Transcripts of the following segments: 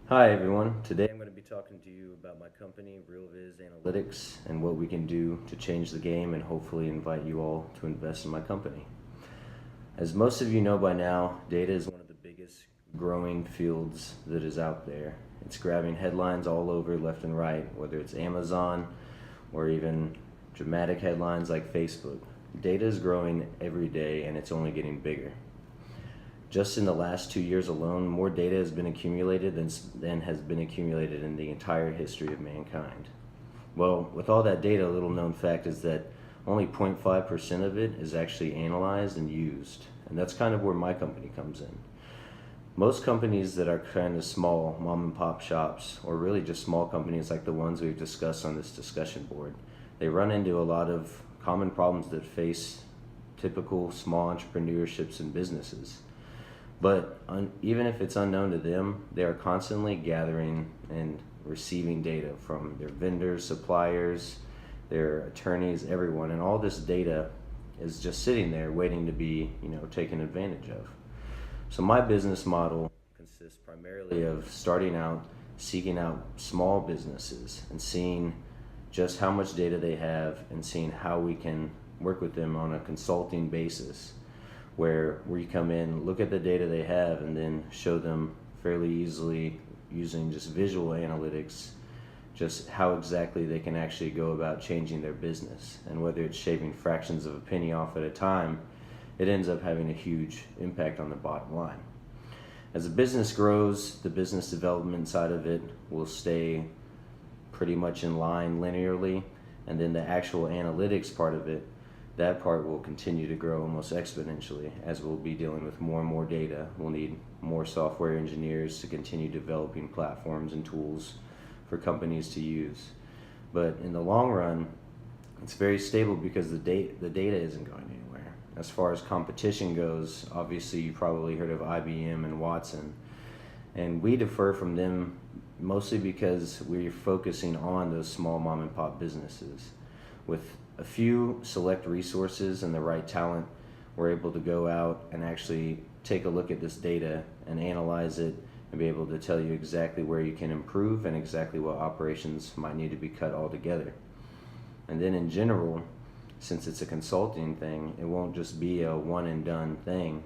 Hi everyone. Today I'm going to be talking to you about my company, RealViz Analytics, and what we can do to change the game and hopefully invite you all to invest in my company. As most of you know by now, data is one of the biggest growing fields that is out there. It's grabbing headlines all over left and right, whether it's Amazon or even dramatic headlines like Facebook. Data is growing every day and it's only getting bigger. Just in the last 2 years alone, more data has been accumulated than has been accumulated in the entire history of mankind. Well, with all that data, a little known fact is that only 0.5% of it is actually analyzed and used. And that's kind of where my company comes in. Most companies that are kind of small, mom and pop shops, or really just small companies like the ones we've discussed on this discussion board, they run into a lot of common problems that face typical small entrepreneurships and businesses. But even if it's unknown to them, they are constantly gathering and receiving data from their vendors, suppliers, their attorneys, everyone, and all this data is just sitting there waiting to be, taken advantage of. So my business model consists primarily of starting out, seeking out small businesses and seeing just how much data they have and seeing how we can work with them on a consulting basis where we come in, look at the data they have, and then show them fairly easily using just visual analytics just how exactly they can actually go about changing their business. And whether it's shaving fractions of a penny off at a time, it ends up having a huge impact on the bottom line. As the business grows, the business development side of it will stay pretty much in line linearly, and then the actual analytics part of it, that part will continue to grow almost exponentially as we'll be dealing with more and more data. We'll need more software engineers to continue developing platforms and tools for companies to use. But in the long run, it's very stable because the data isn't going anywhere. As far as competition goes, obviously you probably heard of IBM and Watson, and we differ from them mostly because we're focusing on those small mom and pop businesses. With a few select resources and the right talent, we're able to go out and actually take a look at this data and analyze it and be able to tell you exactly where you can improve and exactly what operations might need to be cut altogether. And then in general, since it's a consulting thing, it won't just be a one and done thing.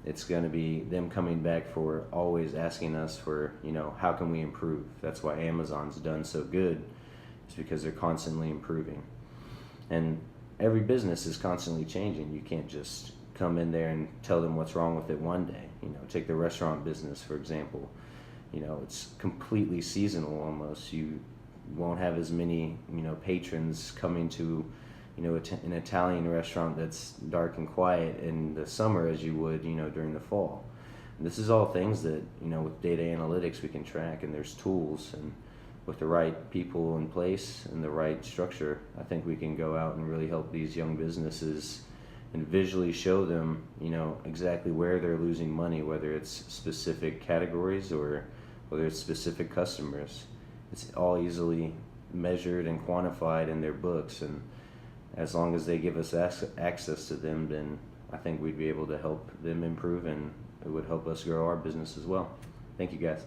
It's going to be them coming back for always asking us for, how can we improve? That's why Amazon's done so good. It's because they're constantly improving. And every business is constantly changing. You can't just come in there and tell them what's wrong with it one day. Take the restaurant business, for example. It's completely seasonal almost. You won't have as many, patrons coming to, an Italian restaurant that's dark and quiet in the summer as you would, during the fall. And this is all things that, with data analytics we can track, and there's tools, and with the right people in place and the right structure, I think we can go out and really help these young businesses and visually show them, exactly where they're losing money, whether it's specific categories or whether it's specific customers. It's all easily measured and quantified in their books, and as long as they give us access to them, then I think we'd be able to help them improve, and it would help us grow our business as well. Thank you, guys.